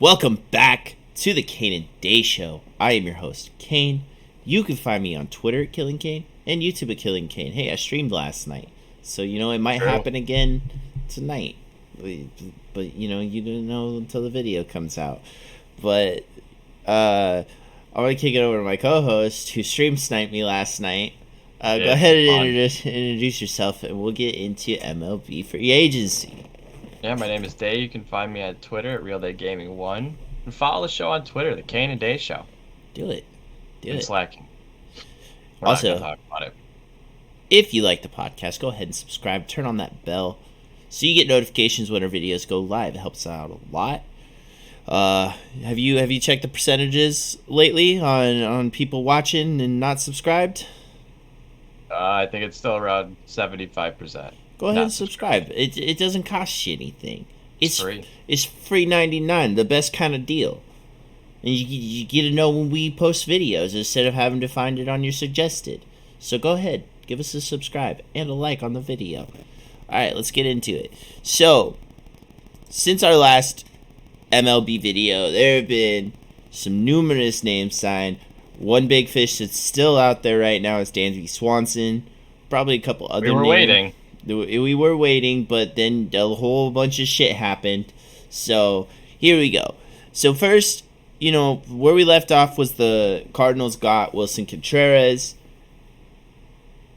Welcome back to the Kane and Day Show. I am your host, Kane. You can find me on Twitter at Killing Kane and YouTube at Killing Kane. Hey, I streamed last night, so it might happen again tonight. But you don't know until the video comes out. But I want to kick it over to my co-host who stream sniped me last night. Go ahead and introduce yourself, and we'll get into MLB free agency. Yeah, my name is Day. You can find me at Twitter at Realdaygaming 1. And follow the show on Twitter, the Kane and Day Show. Do it. It's lacking. We're Also, not gonna talk about it. If you like the podcast, go ahead and subscribe. Turn on that bell so you get notifications when our videos go live. It helps out a lot. Have you checked the percentages lately on people watching and not subscribed? I think it's still around 75%. Go ahead and subscribe. It doesn't cost you anything. It's free. It's free 99, the best kind of deal. And you get to know when we post videos instead of having to find it on your suggested. So go ahead, give us a subscribe and a like on the video. Alright, let's get into it. So, since our last MLB video, there have been some numerous names signed. One big fish that's still out there right now is Dansby Swanson. Probably a couple other names. We were waiting, but then a whole bunch of shit happened. So, here we go. So, first, where we left off was the Cardinals got Wilson Contreras.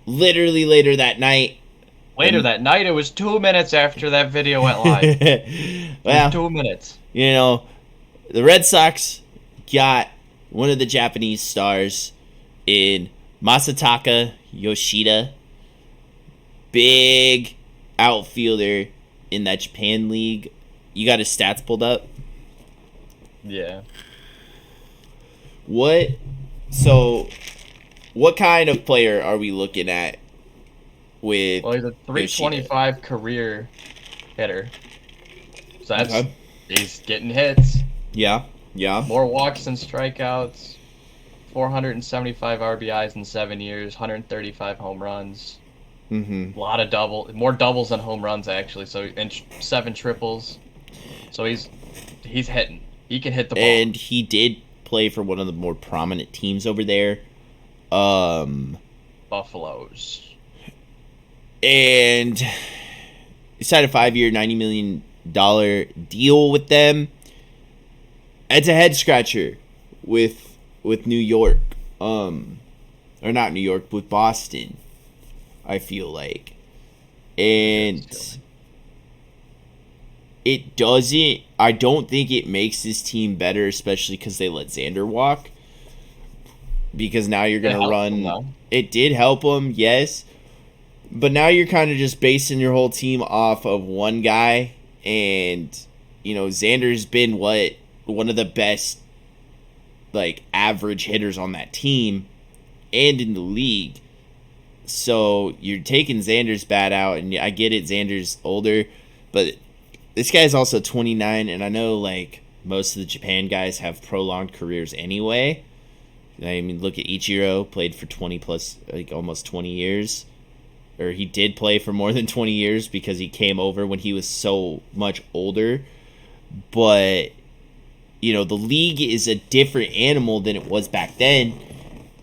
Literally later that night. It was 2 minutes after that video went live. Well, 2 minutes. The Red Sox got one of the Japanese stars in Masataka Yoshida. Big outfielder in that Japan league. You got his stats pulled up? Yeah. What kind of player are we looking at with Well, he's a 325 Yoshida career hitter. So that's he's getting hits. Yeah. More walks than strikeouts. 475 RBIs in 7 years, 135 home runs. Mm-hmm. A lot of more doubles than home runs actually. So and 7 triples. So he's hitting. He can hit the ball. And he did play for one of the more prominent teams over there, Buffaloes. And he signed a 5-year, $90 million deal with them. It's a head scratcher with New York, or not New York, with Boston. I feel like, and it doesn't. I don't think it makes this team better, especially because they let Xander walk. Because now you're gonna run. It did help him, yes, but now you're kind of just basing your whole team off of one guy, and Xander's been one of the best, average hitters on that team, and in the league. So you're taking Xander's bat out, and I get it, Xander's older, but this guy's also 29, and I know most of the Japan guys have prolonged careers anyway. I mean, look at Ichiro, played for 20 plus, almost 20 years. Or he did play for more than 20 years because he came over when he was so much older. But, the league is a different animal than it was back then.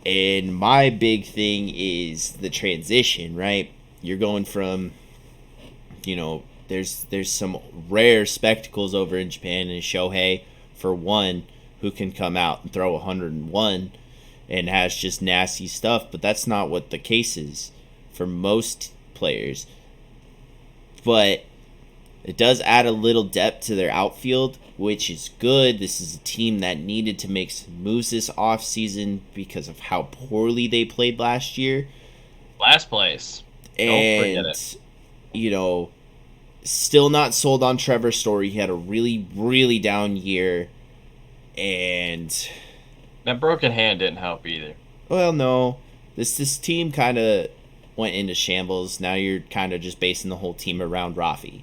And my big thing is the transition, right? You're going from, there's some rare spectacles over in Japan, and Shohei, for one, who can come out and throw 101 and has just nasty stuff. But that's not what the case is for most players. But it does add a little depth to their outfield, which is good. This is a team that needed to make some moves this offseason because of how poorly they played last year. Last place. Don't forget it. Still not sold on Trevor Story. He had a really, really down year. And that broken hand didn't help either. Well, no. This team kind of went into shambles. Now you're kind of just basing the whole team around Rafi.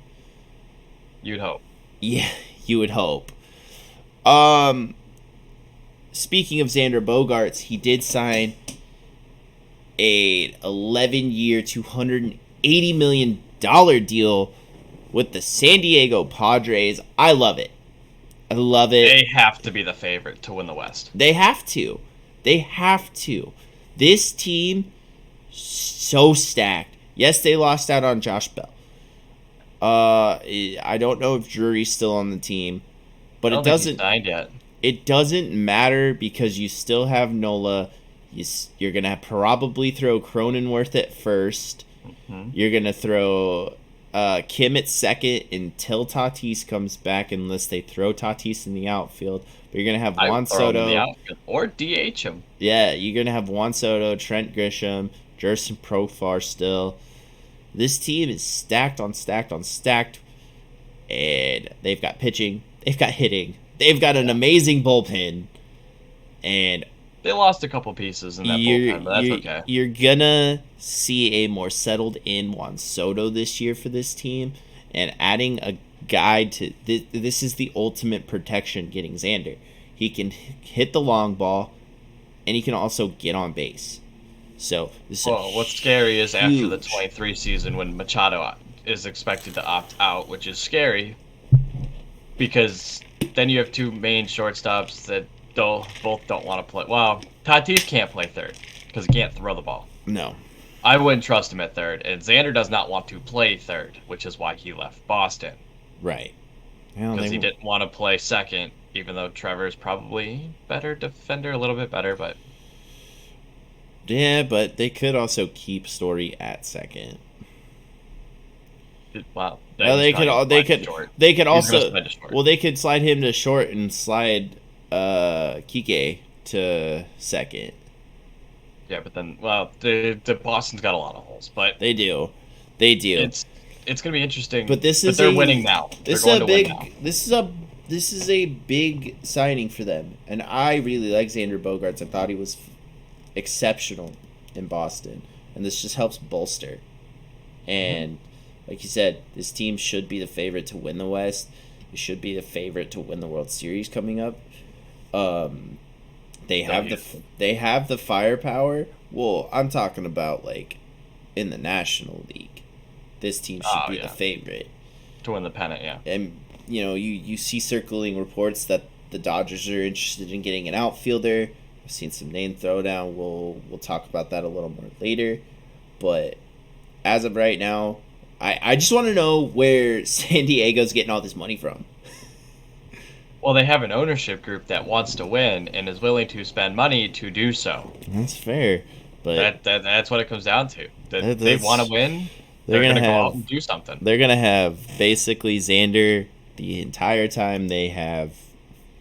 You'd hope. Yeah, you would hope. Speaking of Xander Bogaerts, he did sign a 11-year, $280 million deal with the San Diego Padres. I love it. I love it. They have to be the favorite to win the West. They have to. They have to. This team, so stacked. Yes, they lost out on Josh Bell. I don't know if Drury's still on the team, but I don't think he's signed yet. It doesn't matter because you still have Nola. You're gonna probably throw Cronenworth at first. Mm-hmm. You're gonna throw Kim at second until Tatis comes back, unless they throw Tatis in the outfield. But you're gonna have Juan Soto or DH him. Yeah, you're gonna have Juan Soto, Trent Grisham, Jerson Profar still. This team is stacked on stacked on stacked, and they've got pitching, they've got hitting, they've got an amazing bullpen, and they lost a couple pieces in that bullpen, but that's okay. You're gonna see a more settled in Juan Soto this year for this team, and adding a guy to this is the ultimate protection. Getting Xander, he can hit the long ball, and he can also get on base. So what's scary is after the 23 season when Machado is expected to opt out, which is scary because then you have two main shortstops that both don't want to play. Well, Tatis can't play third because he can't throw the ball. No. I wouldn't trust him at third, and Xander does not want to play third, which is why he left Boston. Right. Because he didn't want to play second, even though Trevor's probably better defender, a little bit better, but... Yeah, but they could also keep Story at second. Wow. Well, they could also... Well, they could slide him to short and slide Kike to second. Yeah, but then, well, the Boston's got a lot of holes, but... They do. It's going to be interesting, but they're winning now. This is a big signing for them, and I really like Xander Bogaerts. I thought he was exceptional in Boston, and this just helps bolster. And like you said, this team should be the favorite to win the West. It should be the favorite to win the World Series coming up. They have the firepower. Well, I'm talking about like in the National League. This team should be the favorite to win the pennant. Yeah, and you see circling reports that the Dodgers are interested in getting an outfielder. I've seen some name throwdown. We'll talk about that a little more later. But as of right now, I just want to know where San Diego's getting all this money from. Well, they have an ownership group that wants to win and is willing to spend money to do so. That's fair, but that's what it comes down to. They want to win. They're gonna go out and do something. They're gonna have basically Xander the entire time they have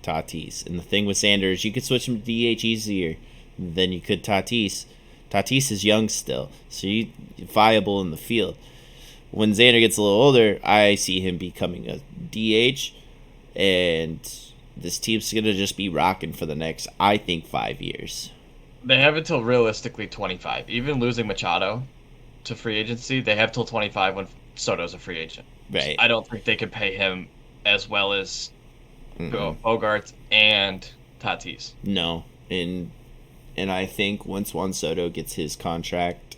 Tatis. And the thing with Xander is you could switch him to DH easier than you could Tatis. Tatis is young still, so you're viable in the field. When Xander gets a little older, I see him becoming a DH, and this team's going to just be rocking for the next, I think, 5 years. They have until realistically 25. Even losing Machado to free agency, they have till 25 when Soto's a free agent. Right. I don't think they could pay him as well as Bogaerts and Tatis. No, and I think once Juan Soto gets his contract,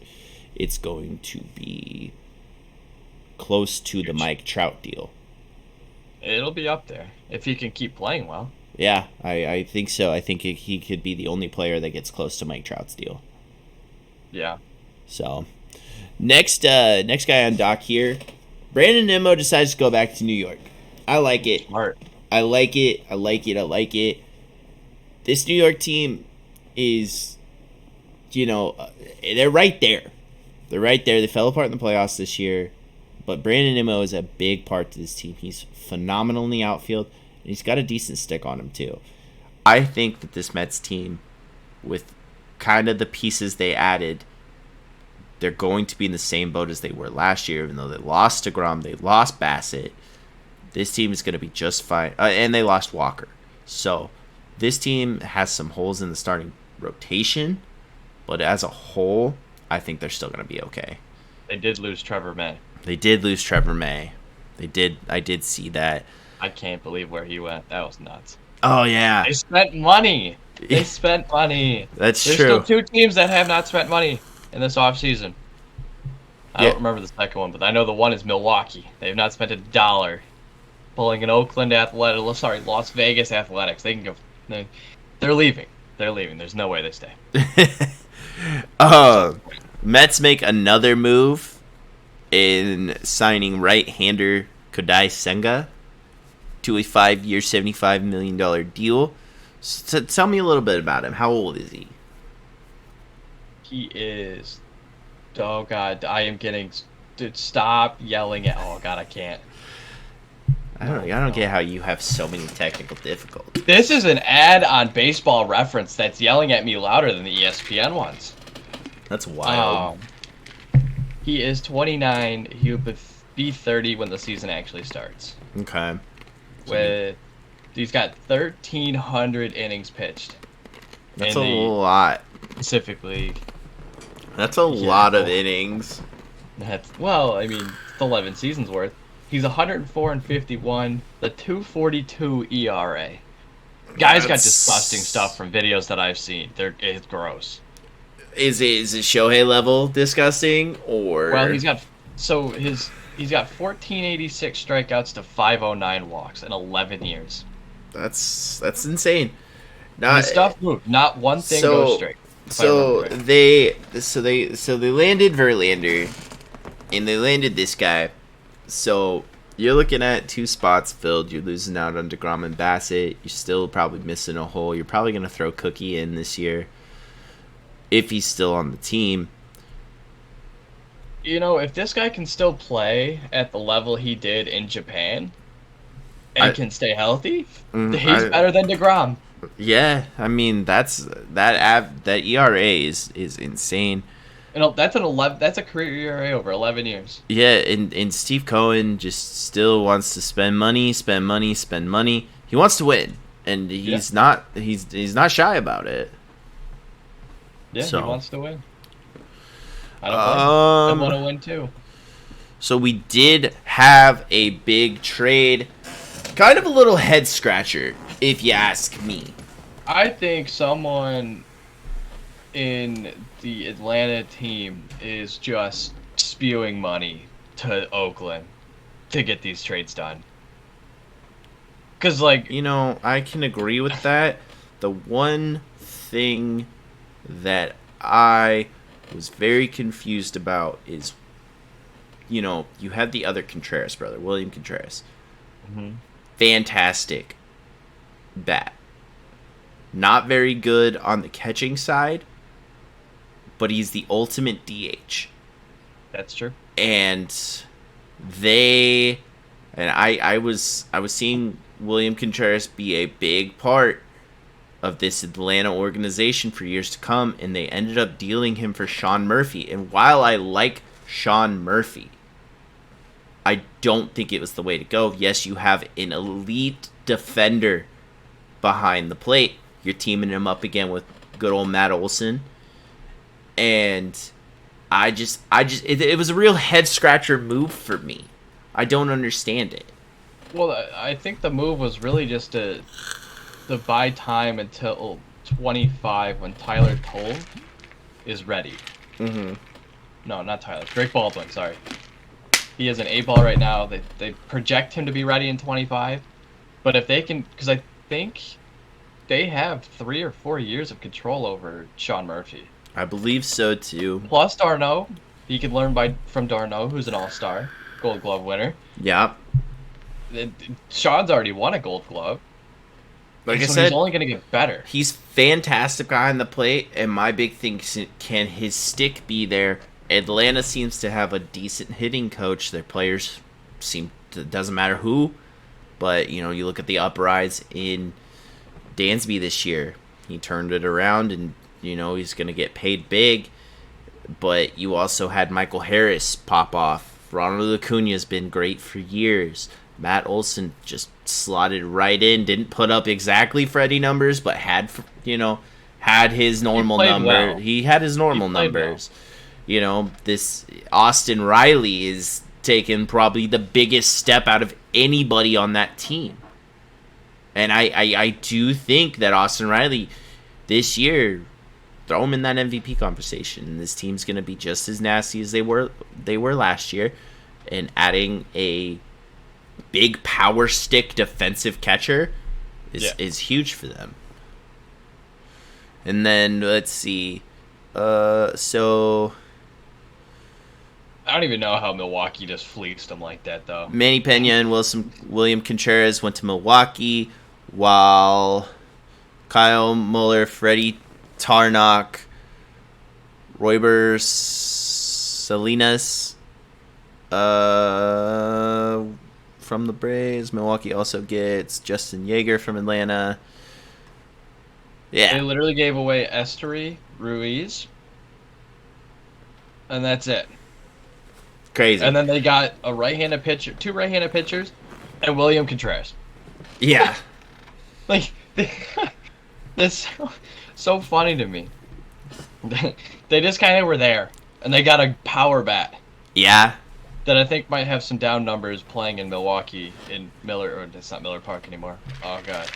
it's going to be close to the Mike Trout deal. It'll be up there if he can keep playing well. Yeah, I think so. I think he could be the only player that gets close to Mike Trout's deal. Yeah. So, next guy on dock here, Brandon Nimmo decides to go back to New York. I like it. Smart. I like it. This New York team is, they're right there. They're right there. They fell apart in the playoffs this year, but Brandon Nimmo is a big part to this team. He's phenomenal in the outfield, and he's got a decent stick on him too. I think that this Mets team, with kind of the pieces they added, they're going to be in the same boat as they were last year, even though they lost DeGrom, they lost Bassett. This team is going to be just fine. And they lost Walker. So this team has some holes in the starting rotation, but as a whole, I think they're still going to be okay. They did lose Trevor May. They did. I did see that. I can't believe where he went. That was nuts. Oh, yeah. They spent money. That's true. There's still two teams that have not spent money in this offseason. I don't remember the second one, but I know the one is Milwaukee. They have not spent $1 pulling an Las Vegas Athletics. They can go. They're leaving. They're leaving. There's no way they stay. Mets make another move in signing right-hander Kodai Senga to a 5-year, $75 million deal. So tell me a little bit about him. How old is he? He is. Oh God, I am getting. Dude, stop yelling at. Oh God, I can't. I don't get how you have so many technical difficulties. This is an ad on Baseball Reference that's yelling at me louder than the ESPN ones. That's wild. He is 29. He will be 30 when the season actually starts. Okay. He's got 1,300 innings pitched. That's a lot. Pacific League. That's a lot of innings. Well, I mean, it's 11 seasons worth. He's 104 and 51, the 2.42 ERA. Guy's got disgusting stuff from videos that I've seen. It's gross. Is it Shohei level disgusting or? Well, he's got 1486 strikeouts to 509 walks in 11 years. That's insane. The stuff moved. Not one thing goes straight. So they landed Verlander, and they landed this guy. So you're looking at 2 spots filled. You're losing out on DeGrom and Bassett. You're still probably missing a hole. You're probably gonna throw Cookie in this year if he's still on the team. You know, if this guy can still play at the level he did in Japan and can stay healthy, he's better than DeGrom. Yeah, I mean that ERA is insane. That's a career ERA over 11 years. Yeah, and Steve Cohen just still wants to spend money. He wants to win, and he's not shy about it. Yeah, so. He wants to win. I want to win too. So we did have a big trade, kind of a little head scratcher, if you ask me. I think someone in the Atlanta team is just spewing money to Oakland to get these trades done. Because, I can agree with that. The one thing that I was very confused about is, you had the other Contreras brother, William Contreras. Mm-hmm. Fantastic bat. Not very good on the catching side, but he's the ultimate DH. That's true. And I was seeing William Contreras be a big part of this Atlanta organization for years to come, and they ended up dealing him for Sean Murphy. And while I like Sean Murphy, I don't think it was the way to go. Yes, you have an elite defender behind the plate. You're teaming him up again with good old Matt Olson. And it was a real head scratcher move for me. I don't understand it. Well, I think the move was really just to buy time until 25 when Tyler Toll is ready. Mm-hmm. No, not Tyler. Drake Baldwin, sorry. He is an A-ball right now. They project him to be ready in 25. But if they can, because I think they have 3 or 4 years of control over Sean Murphy. I believe so too. Plus Darno, he could learn from Darno, who's an all-star, Gold Glove winner. Yeah. Sean's already won a Gold Glove. Like I said, he's only going to get better. He's fantastic behind the plate, and my big thing is, can his stick be there? Atlanta seems to have a decent hitting coach. Their players doesn't matter who, but you look at the uprise in Dansby this year. He turned it around, and he's going to get paid big. But you also had Michael Harris pop off. Ronald Acuna's been great for years. Matt Olson just slotted right in. Didn't put up exactly Freddie numbers, but had his normal number. Well. He had his normal numbers. Well. This Austin Riley is taking probably the biggest step out of anybody on that team. And I do think that Austin Riley this year, throw him in that MVP conversation. This team's going to be just as nasty as they were last year. And adding a big power stick defensive catcher is huge for them. And then let's see. So I don't even know how Milwaukee just fleeced them like that, though. Manny Pena and William Contreras went to Milwaukee, while Kyle Muller, Freddie Tarnok, Royber Salinas from the Braves. Milwaukee also gets Justin Yeager from Atlanta. Yeah. They literally gave away Esteury, Ruiz, and that's it. Crazy. And then they got a right-handed pitcher, 2 right-handed pitchers, and William Contreras. Yeah. Like, that's so funny to me. They just kind of were there, and they got a power bat. Yeah. That I think might have some down numbers playing in Milwaukee in Miller, or it's not Miller Park anymore. Oh god,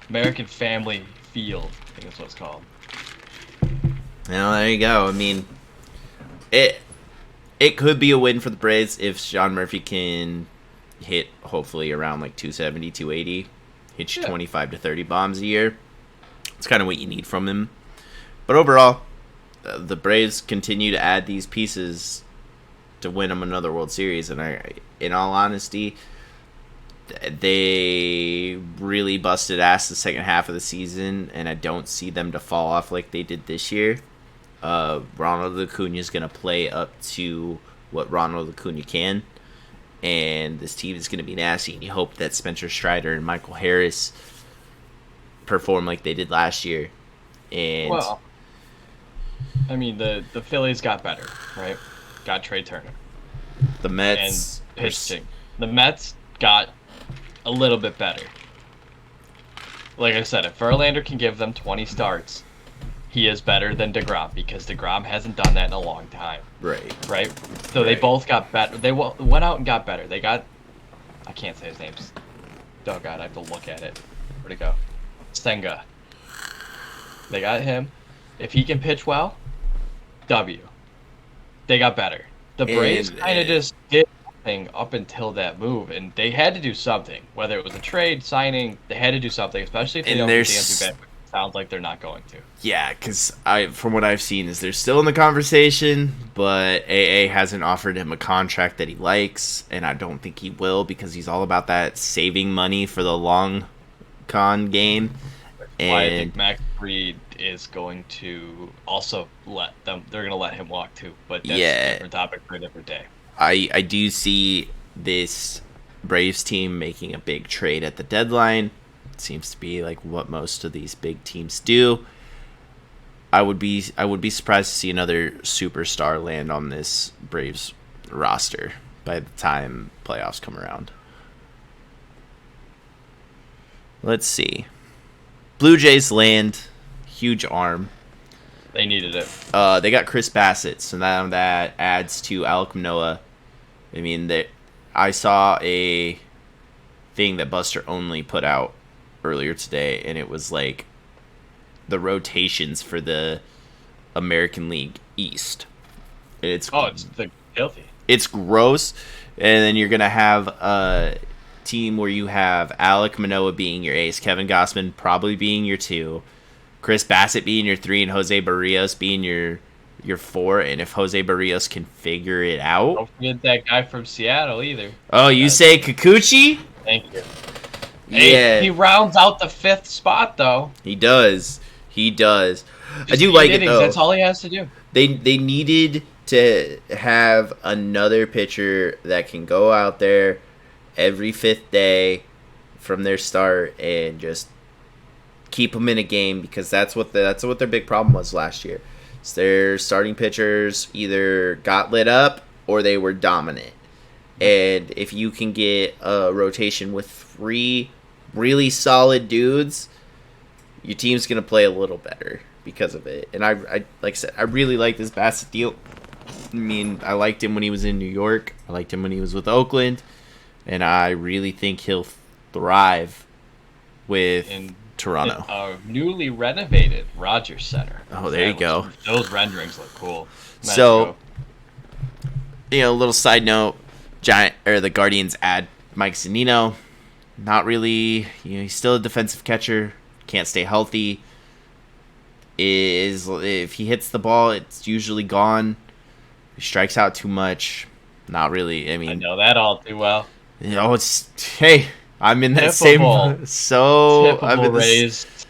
American Family Field, I think that's what it's called. Well, there you go. I mean, it could be a win for the Braves if Sean Murphy can hit hopefully around like 270, 280, hit you 25 to 30 bombs a year. It's kind of what you need from him. But overall, the Braves continue to add these pieces to win them another World Series, and in all honesty, they really busted ass the second half of the season, and I don't see them to fall off like they did this year. Ronald Acuna is going to play up to what Ronald Acuna can, and this team is going to be nasty, and you hope that Spencer Strider and Michael Harris perform like they did last year. And well, I mean, the Phillies got better, right? Got Trey Turner. The Mets and pitching. The Mets got a little bit better. Like I said, if Verlander can give them 20 starts, he is better than DeGrom, because DeGrom hasn't done that in a long time. Right. So they both got better. They went out and got better. They got... I can't say his name. Oh, God, I have to look at it. Where'd it go? Senga. They got him. If he can pitch well, W. They got better. The Braves kind of just did nothing up until that move, and they had to do something. Whether it was a trade, signing, they had to do something, especially if they don't get Dansby back. Sounds like they're not going to. Yeah, because from what I've seen, is they're still in the conversation, but AA hasn't offered him a contract that he likes, and I don't think he will, because he's all about that saving money for the long con game. And I think Max Fried is going to also they're going to let him walk too, but that's a different topic for a different day. I do see this Braves team making a big trade at the deadline. It seems to be like what most of these big teams do. I would be surprised to see another superstar land on this Braves roster by the time playoffs come around. Let's see. Blue Jays land, huge arm. They needed it. They got Chris Bassett, so now that adds to Alek Manoah. I mean, I saw a thing that Buster Only put out earlier today, and it was like the rotations for the American League East. It's filthy. It's gross, and then you're gonna have a team where you have Alek Manoah being your ace, Kevin Gausman probably being your 2, Chris Bassett being your 3, and Jose Barrios being your 4. And if Jose Barrios can figure it out, don't forget that guy from Seattle either. Oh, you say Kikuchi? Thank you. Yeah, he rounds out the 5th spot though. He does. Just I do like it though. That's all he has to do. They needed to have another pitcher that can go out there every 5th day from their start and just keep them in a game, because that's what their big problem was last year. So their starting pitchers either got lit up or they were dominant. And if you can get a rotation with 3 really solid dudes, your team's going to play a little better because of it. And I like I said, I really like this Bassett deal. I mean, I liked him when he was in New York. I liked him when he was with Oakland. And I really think he'll thrive with Toronto. A newly renovated Rogers Center. Oh, there you go. Those renderings look cool. So, a little side note: the Guardians add Mike Zunino, not really. He's still a defensive catcher. Can't stay healthy. If he hits the ball, it's usually gone. He strikes out too much. Not really. I mean, I know that all too well. It's hey. I'm in that Typical. same. So I'm Typical in this. Rays.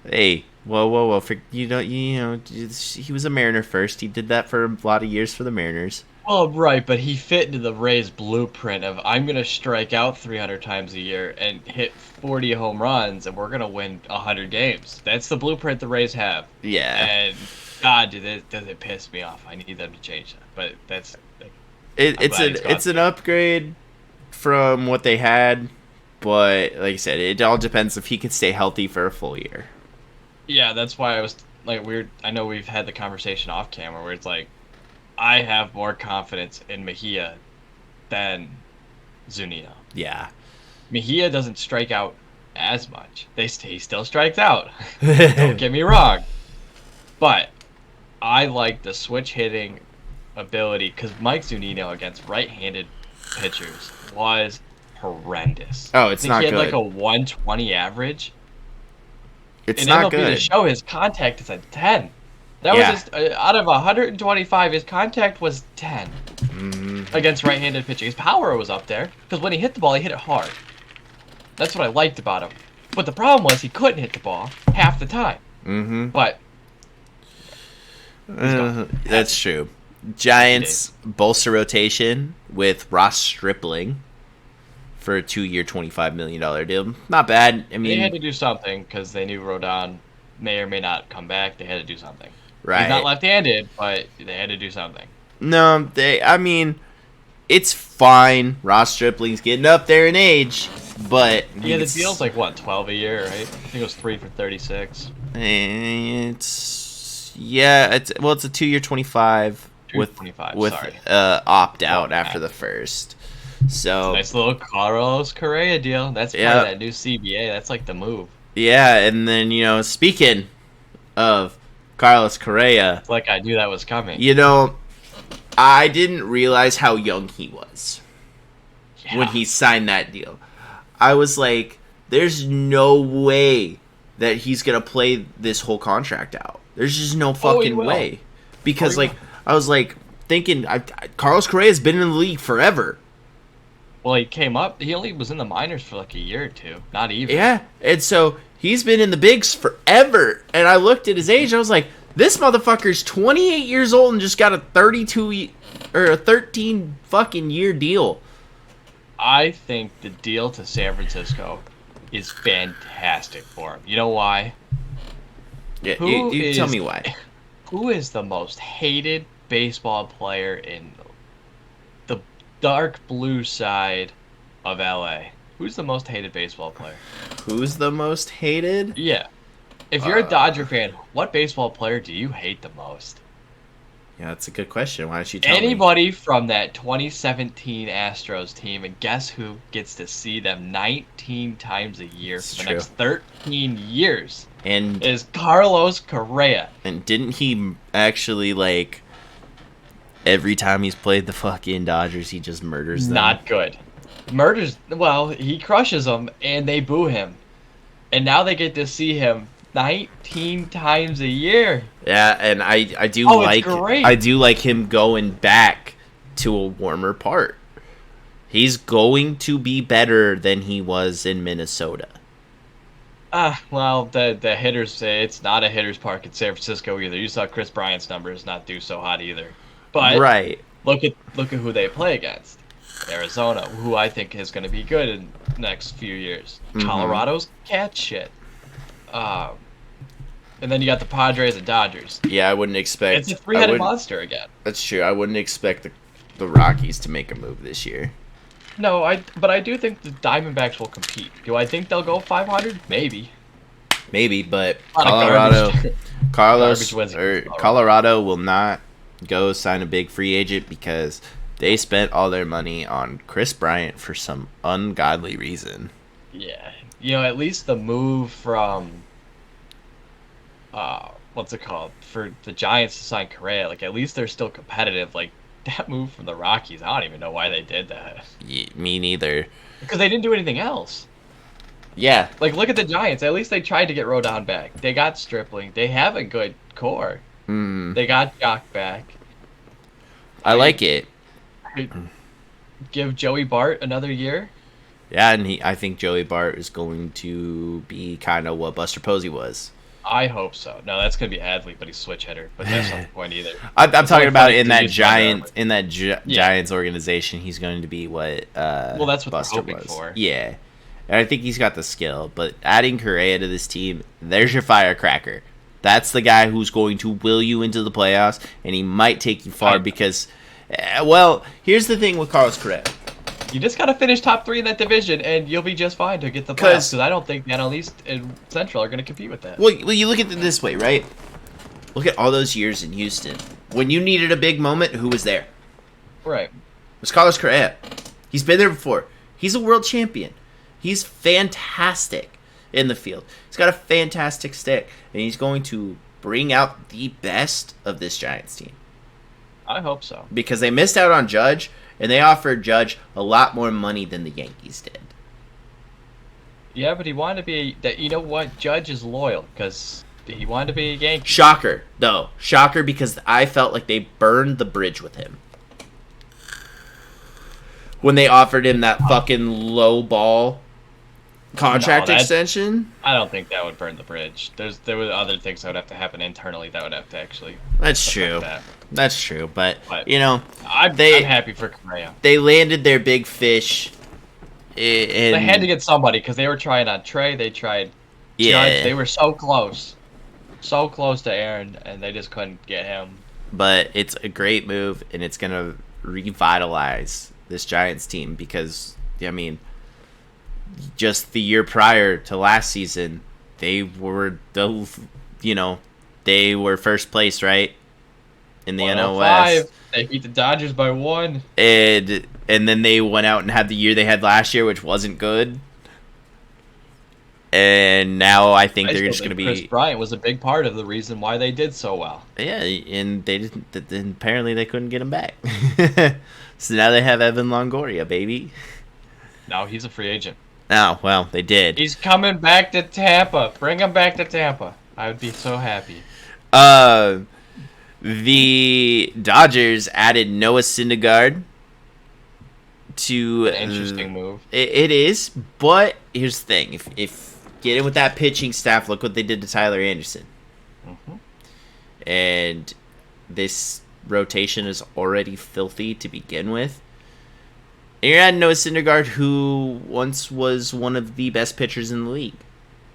Hey, whoa! You know, he was a Mariner first. He did that for a lot of years for the Mariners. Well, right, but he fit into the Rays' blueprint of I'm gonna strike out 300 times a year and hit 40 home runs, and we're gonna win 100 games. That's the blueprint the Rays have. Yeah. And God, does it piss me off? I need them to change that. But that's It's an upgrade from what they had, but like I said, it all depends if he can stay healthy for a full year. Yeah, that's why I was like weird. I know we've had the conversation off camera where it's like I have more confidence in Mejia than Zunino. Yeah. Mejia doesn't strike out as much. He still strikes out. Don't get me wrong. But I like the switch hitting ability because Mike Zunino against right-handed pitchers was horrendous. Oh, it's not he had good. like a 120 average. It's in not MLB good. To show his contact is a 10. That Yeah. was just out of 125, his contact was 10 against right-handed pitching. His power was up there because when he hit the ball, he hit it hard. That's what I liked about him. But the problem was he couldn't hit the ball half the time. Mm-hmm. But that's true. Giants bolster rotation with Ross Stripling for a 2-year, $25 million deal. Not bad. I mean, they had to do something because they knew Rodon may or may not come back. They had to do something. right. He's not left-handed, but they had to do something. No, I mean, it's fine. Ross Stripling's getting up there in age, but Yeah, the deal's like, what, 12 a year, right? I think it was 3 for 36. It's a 2-year, 25 with 25, with sorry. opt out Opt after out. the first. So Nice little Carlos Correa deal. That's part of that new CBA. That's like the move. yeah, and then speaking of Carlos Correa, It's like I knew that was coming. I didn't realize how young he was when he signed that deal. I was like, there's no way that he's going to play this whole contract out. There's just no fucking way. Because, I was like thinking, Carlos Correa's been in the league forever. Well, he came up. He only was in the minors for like a year or two. Not even. Yeah, and so he's been in the bigs forever. And I looked at his age, and I was like, this motherfucker's 28 years old and just got a 13 fucking year deal. I think the deal to San Francisco is fantastic for him. You know why? Yeah, you tell me why. Who is the most hated baseball player in the dark blue side of LA? Who's the most hated baseball player? Who's the most hated? Yeah. If you're a Dodger fan, what baseball player do you hate the most? Yeah, that's a good question. Why don't you tell me? Anybody from that 2017 Astros team, and guess who gets to see them 19 times a year for the next 13 years? And is Carlos Correa. And didn't he actually, every time he's played the fucking Dodgers, he just murders them? Not good. He crushes them, and they boo him. And now they get to see him 19 times a year. Yeah, and I do like him going back to a warmer part. He's going to be better than he was in Minnesota. The hitters say it's not a hitter's park in San Francisco either. You saw Chris Bryant's numbers not do so hot either. But right. Look at who they play against. Arizona, who I think is going to be good in the next few years. Mm-hmm. Colorado's cat shit. And then you got the Padres and Dodgers. Yeah, I wouldn't expect... It's a three-headed monster again. That's true. I wouldn't expect the Rockies to make a move this year. No, but I do think the Diamondbacks will compete. Do I think they'll go 500? Maybe, but Colorado will not go sign a big free agent because they spent all their money on Chris Bryant for some ungodly reason. Yeah, at least the move from what's it called, for the Giants to sign Correa, at least they're still competitive. that move from the Rockies, I don't even know why they did that. Me neither. Because they didn't do anything else. Yeah. Like, look at the Giants. At least they tried to get Rodon back. They got Stripling. They have a good core. They got Jock back. I like it. Give Joey Bart another year. Yeah, and I think Joey Bart is going to be kind of what Buster Posey was. I hope so. No, that's gonna be Adley, but he's switch hitter. But that's not the point either. I'm talking about in that Giants organization. He's going to be what well, that's what Buster they're hoping was. for. Yeah, and I think he's got the skill. But adding Correa to this team, there's your firecracker. That's the guy who's going to will you into the playoffs, and he might take you far because, well, here's the thing with Carlos Correa. You just gotta finish top 3 in that division, and you'll be just fine to get the playoffs. Because I don't think the NL East and Central are gonna compete with that. Well, you look at it this way, right? Look at all those years in Houston. When you needed a big moment, who was there? Right. It was Carlos Correa. He's been there before. He's a world champion. He's fantastic in the field. He's got a fantastic stick, and he's going to bring out the best of this Giants team. I hope so. Because they missed out on Judge, and they offered Judge a lot more money than the Yankees did. Yeah, but he wanted to be that. You know what? Judge is loyal because he wanted to be a Yankee. Shocker, though. Shocker because I felt like they burned the bridge with him. When they offered him that fucking low ball contract extension. I don't think that would burn the bridge. There were other things that would have to happen internally that would have to actually. That's true. That's true, but you know, I'm happy for Correa. They landed their big fish. They had to get somebody because they were trying on Trey. They tried. Judge. They were so close to Aaron, and they just couldn't get him. But it's a great move, and it's gonna revitalize this Giants team because I mean, just the year prior to last season, they were they were first place, right? In the NL West. They beat the Dodgers by 1. And then they went out and had the year they had last year, which wasn't good. And now I think they're just going to be. Chris Bryant was a big part of the reason why they did so well. Yeah, and they didn't. Apparently, they couldn't get him back. So now they have Evan Longoria, baby. Now he's a free agent. Oh well, they did. He's coming back to Tampa. Bring him back to Tampa. I would be so happy. The Dodgers added Noah Syndergaard to interesting move. It is, but here's the thing: if get in with that pitching staff, look what they did to Tyler Anderson, and this rotation is already filthy to begin with. And you're adding Noah Syndergaard, who once was one of the best pitchers in the league.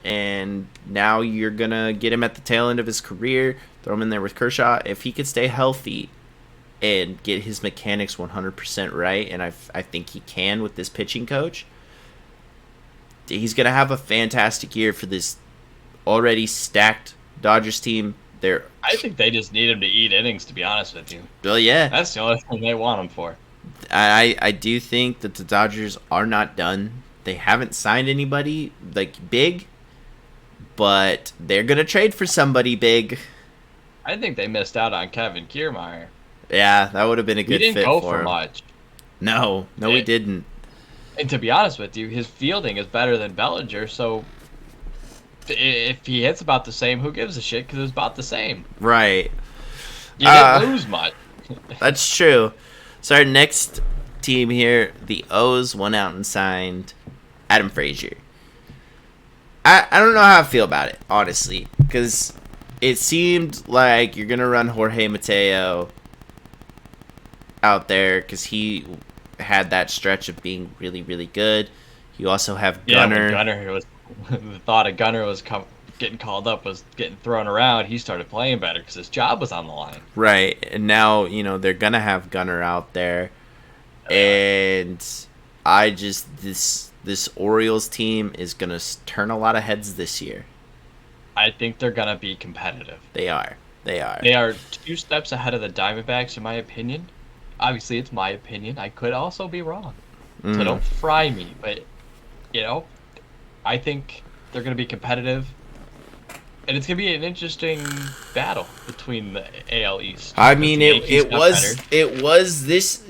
And now you're going to get him at the tail end of his career, throw him in there with Kershaw. If he could stay healthy and get his mechanics 100% right, and I think he can with this pitching coach, he's going to have a fantastic year for this already stacked Dodgers team. I think they just need him to eat innings, to be honest with you. Well, yeah. That's the only thing they want him for. I do think that the Dodgers are not done. They haven't signed anybody big, but they're gonna trade for somebody big. I think they missed out on Kevin Kiermaier. Yeah, that would have been a good fit for him. He didn't go for much. No, he didn't. And to be honest with you, his fielding is better than Bellinger, so if he hits about the same, who gives a shit? Because it was about the same. Right. You didn't lose much. That's true. So our next team here, the O's went out and signed Adam Frazier. I don't know how I feel about it, honestly, because it seemed like you're going to run Jorge Mateo out there because he had that stretch of being really, really good. You also have Gunnar. Yeah, Gunnar was the thought of Gunnar was getting called up, was getting thrown around. He started playing better because his job was on the line. Right, and now they're gonna have Gunnar out there, and I just this Orioles team is gonna turn a lot of heads this year. I think they're gonna be competitive. They are. They are 2 steps ahead of the Diamondbacks, in my opinion. Obviously, it's my opinion. I could also be wrong, so don't fry me. But I think they're gonna be competitive. And it's gonna be an interesting battle between the AL East. I 'Cause mean, the Yankees got better. it was this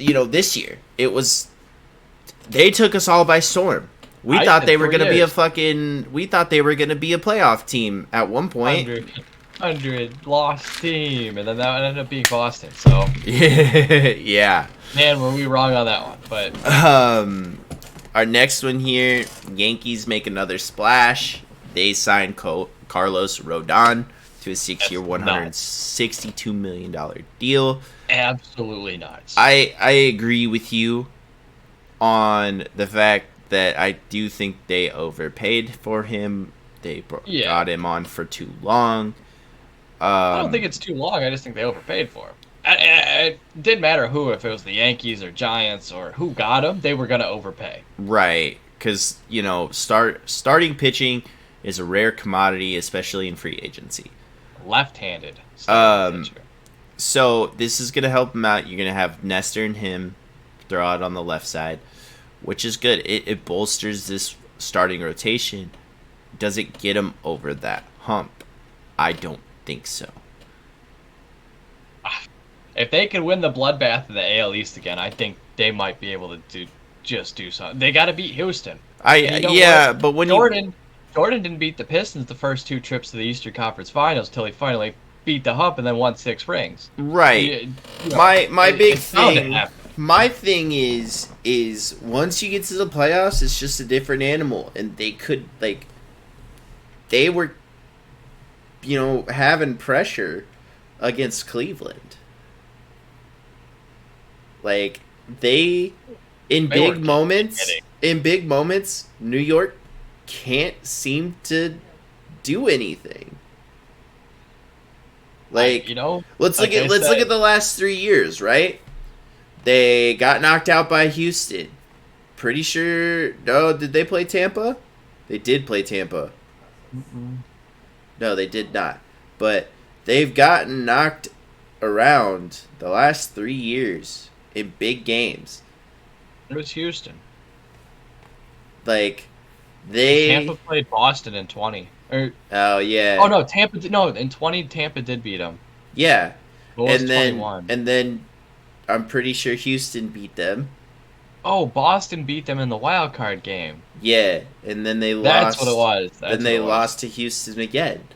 year. It was they took us all by storm. We thought they were going to be we thought they were going to be a playoff team at one point. 100 lost team, and then that ended up being Boston. So yeah. Man, were we wrong on that one? But our next one here, Yankees make another splash. They signed Carlos Rodon to a 6-year, $162 million deal. Absolutely nuts. I agree with you on the fact that I do think they overpaid for him. They got him on for too long. I don't think it's too long. I just think they overpaid for him. It didn't matter who, if it was the Yankees or Giants or who got him, they were going to overpay. Right, because, starting pitching is a rare commodity, especially in free agency. Left-handed. So this is going to help him out. You're going to have Nestor and him throw out on the left side, which is good. It bolsters this starting rotation. Does it get him over that hump? I don't think so. If they could win the bloodbath of the AL East again, I think they might be able to do something. They got to beat Houston. But when Jordan didn't beat the Pistons the first two trips to the Eastern Conference Finals till he finally beat the hump and then won 6 rings. Right. My thing is once you get to the playoffs, it's just a different animal, and they were having pressure against Cleveland. Like in big moments, New York can't seem to do anything. Let's look at the last 3 years, right? They got knocked out by Houston. Pretty sure. No, did they play Tampa? They did play Tampa. Mm-mm. No, they did not. But they've gotten knocked around the last 3 years in big games. It was Houston. Tampa played Boston in 20. Oh yeah. Oh no, in 20 Tampa did beat them. Yeah. And then 21. And then I'm pretty sure Houston beat them. Oh, Boston beat them in the wild card game. Yeah, and then they lost. That's what it was. Then they lost to Houston again.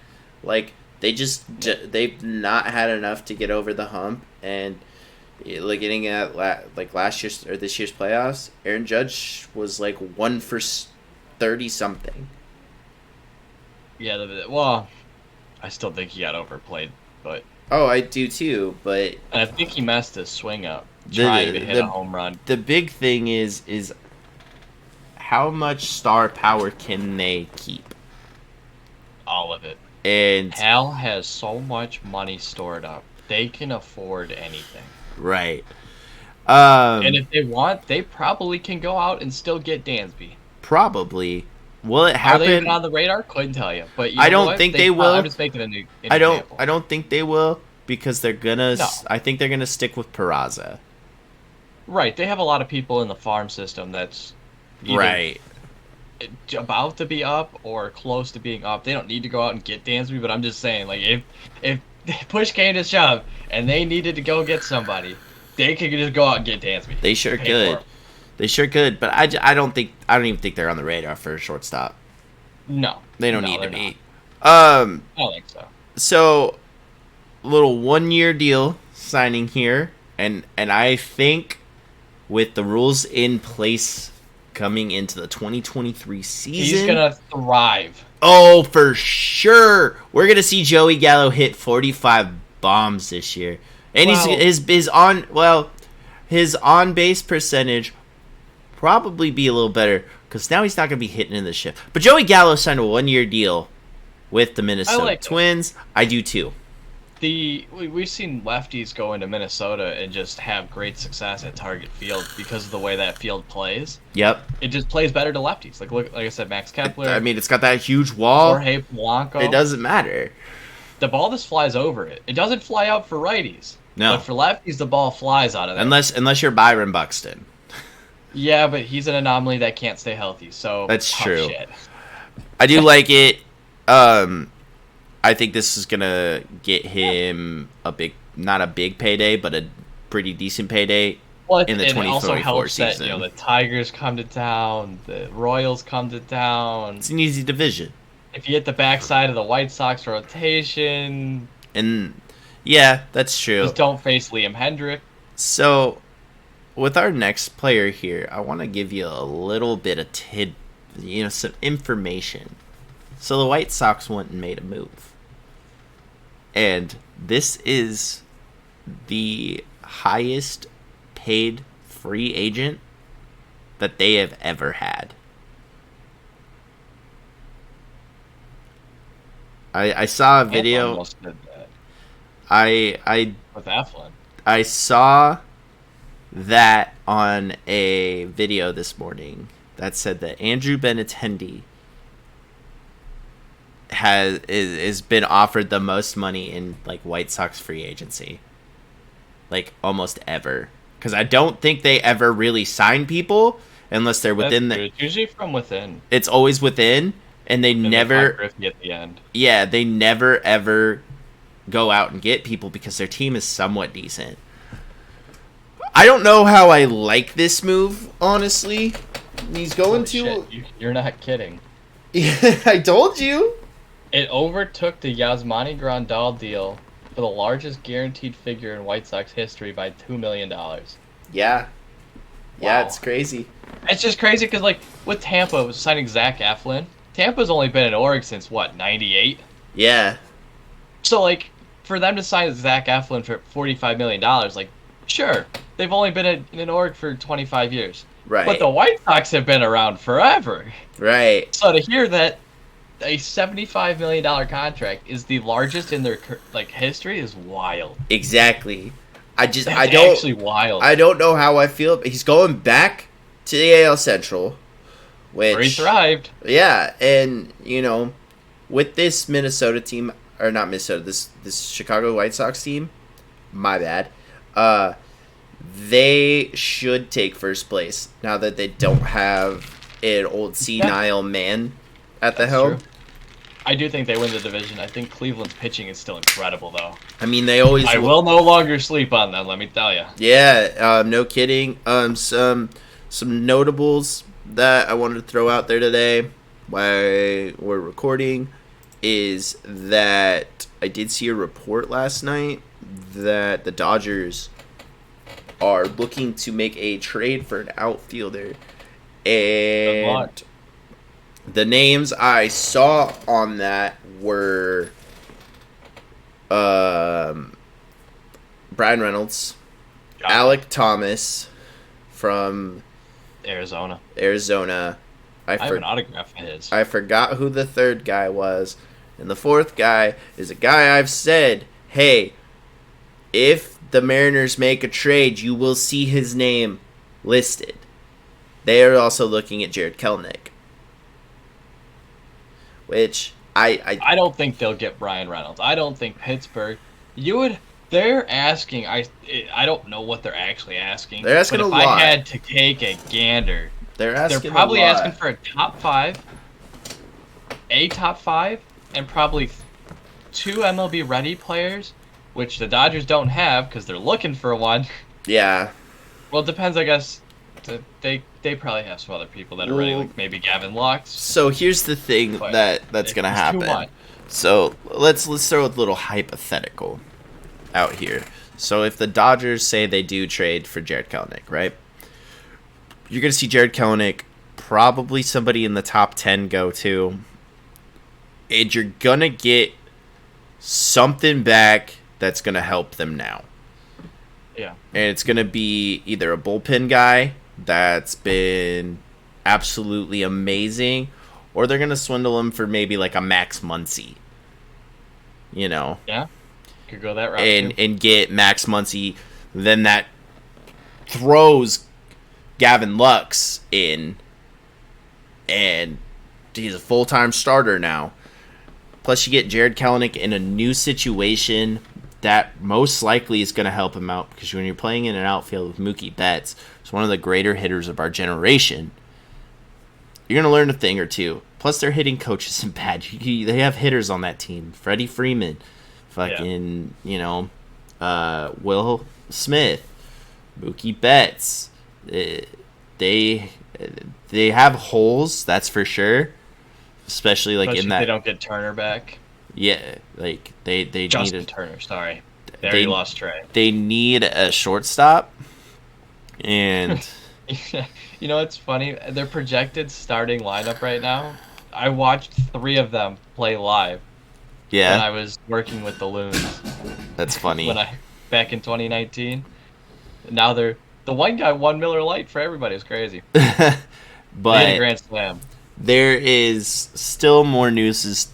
They've not had enough to get over the hump, and getting at last year's or this year's playoffs, Aaron Judge was 1 for 30 something. Yeah, well, I still think he got overplayed, but. Oh, I do too, but I think he messed his swing up trying to hit a home run. The big thing is how much star power can they keep? All of it. And Hal has so much money stored up. They can afford anything. Right. And if they want, they probably can go out and still get Dansby. Probably. Will it happen? Are they even on the radar? Couldn't tell you. But I don't think they will. I'm just making an example. I don't think they will because they're gonna. No. I think they're gonna stick with Peraza. Right. They have a lot of people in the farm system that's right about to be up or close to being up. They don't need to go out and get Dansby. But I'm just saying, if push came to shove and they needed to go get somebody, they could just go out and get Dansby. They sure could. They sure could, but I don't even think they're on the radar for a shortstop. No. They don't need to be. I don't think so. So, little 1-year deal signing here, and I think with the rules in place coming into the 2023 season, he's going to thrive. Oh, for sure. We're going to see Joey Gallo hit 45 bombs this year. And his on-base percentage probably be a little better because now he's not going to be hitting in the shift. But Joey Gallo signed a 1-year deal with the Minnesota Twins. I do too. We've seen lefties go into Minnesota and just have great success at Target Field because of the way that field plays. Yep. It just plays better to lefties. Like I said, Max Kepler. I mean, it's got that huge wall. Jorge Polanco. It doesn't matter. The ball just flies over it. It doesn't fly out for righties. No. But for lefties, the ball flies out of there. Unless you're Byron Buxton. Yeah, but he's an anomaly that can't stay healthy. So that's true. Shit. I do like it. I think this is gonna get him not a big payday, but a pretty decent payday in the 2024 season. That, the Tigers come to town, the Royals come to town. It's an easy division. If you hit the backside of the White Sox rotation, and yeah, that's true. Just don't face Liam Hendrick. So, with our next player here, I want to give you a little bit of some information. So the White Sox went and made a move. And this is the highest paid free agent that they have ever had. I saw a video. Almost did that. With Eflin. I saw that on a video this morning that said that Andrew Benintendi has been offered the most money in like White Sox free agency, like almost ever. Because I don't think they ever really sign people unless they're within It's usually from within. It's always within, and they never Griffey at the end. Yeah, they never ever go out and get people because their team is somewhat decent. I don't know how I like this move, honestly. He's going Shit, you're not kidding. Yeah, I told you. It overtook the Yasmani Grandal deal for the largest guaranteed figure in White Sox history by $2 million. Yeah. Yeah, Wow. It's crazy. It's just crazy because, like, with Tampa signing Zach Eflin, Tampa's only been in org since, what, 98? Yeah. So, like, for them to sign Zach Eflin for $45 million, like, sure, they've only been in org for 25 years. Right. But the White Sox have been around forever. Right. So to hear that a $75 million contract is the largest in their history is wild. Exactly. That's actually wild. I don't know how I feel. He's going back to the AL Central, which where he thrived. Yeah, and with this Minnesota team, or not Minnesota, this Chicago White Sox team, my bad. They should take first place now that they don't have an old senile man at the helm. True. I do think they win the division. I think Cleveland's pitching is still incredible, though. I mean, they always. I will no longer sleep on them. Let me tell you. Yeah, no kidding. Some notables that I wanted to throw out there today, while we're recording, is that I did see a report last night that the Dodgers are looking to make a trade for an outfielder, and the names I saw on that were Brian Reynolds, Alec Thomas from Arizona. I have an autograph of his. I forgot who the third guy was, and the fourth guy is a guy I've said, hey, if the Mariners make a trade, you will see his name listed. They are also looking at Jared Kelenic, which I don't think they'll get Brian Reynolds. I don't think Pittsburgh. They're asking. I don't know what they're actually asking. They're asking but a if lot. I had to take a gander, they're probably asking for a top five, and probably 2 MLB ready players, which the Dodgers don't have because they're looking for one. Yeah. Well, it depends, I guess. They probably have some other people that are ready, like maybe Gavin Lux. So here's the thing that's gonna happen. So let's throw a little hypothetical out here. So if the Dodgers say they do trade for Jared Kelenic, right? You're gonna see Jared Kelenic, probably somebody in the top 10 go to, and you're gonna get something back that's gonna help them now. Yeah. And it's gonna be either a bullpen guy that's been absolutely amazing, or they're gonna swindle him for maybe like a Max Muncy. Yeah. Could go that route. And get Max Muncy, then that throws Gavin Lux in, and he's a full-time starter now. Plus, you get Jared Kelenic in a new situation that most likely is going to help him out, because when you're playing in an outfield with Mookie Betts, who's one of the greater hitters of our generation, you're going to learn a thing or two. Plus, their hitting coach isn't bad. They have hitters on that team. Freddie Freeman, fucking, Will Smith, Mookie Betts. They have holes, that's for sure. Especially like Especially in that they don't get Turner back. Yeah, like they Justin need Turner. Sorry, they already lost Trey. They need a shortstop, and you know it's funny. Their projected starting lineup right now. I watched 3 of them play live. Yeah, when I was working with the Loons. That's funny. Back in 2019. Now the one guy won Miller Lite for everybody. It's crazy. But they hit a grand slam. There is still more news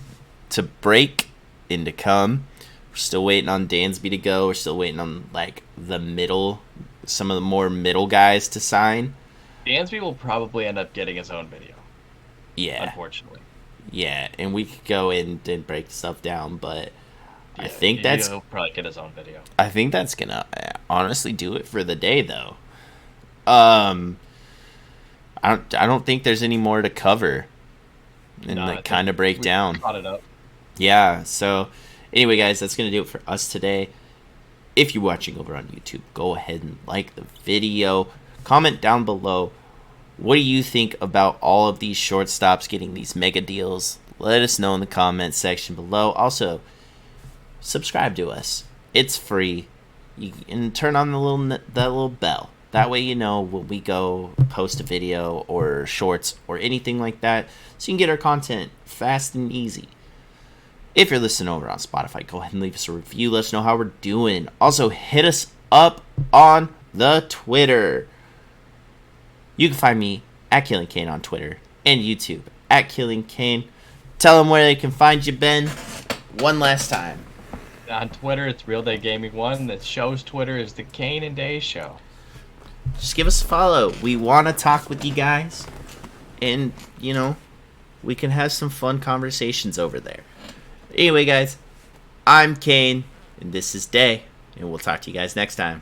to break and to come. We're still waiting on Dansby to go. We're still waiting on like some of the more middle guys to sign. Dansby will probably end up getting his own video. Yeah. Unfortunately. Yeah, and we could go in and break stuff down, but yeah, I think he'll probably get his own video. I think that's gonna honestly do it for the day, though. I don't think there's any more to cover and kind of break down. Caught it up. Yeah. So anyway, guys, that's gonna do it for us today. If you're watching over on YouTube, go ahead and like the video. Comment down below. What do you think about all of these shortstops getting these mega deals? Let us know in the comments section below. Also, subscribe to us. It's free. You can turn on that little bell. That way you know when we go post a video or shorts or anything like that, so you can get our content fast and easy. If you're listening over on Spotify, go ahead and leave us a review. Let us know how we're doing. Also, hit us up on the Twitter. You can find me at Killing Kane on Twitter and YouTube at Killing Kane. Tell them where they can find you, Ben, one last time. On Twitter, it's Realdaygaming 1. The show's Twitter is the Kane and Day Show. Just give us a follow. We want to talk with you guys. And, we can have some fun conversations over there. Anyway, guys, I'm Kane, and this is Day. And we'll talk to you guys next time.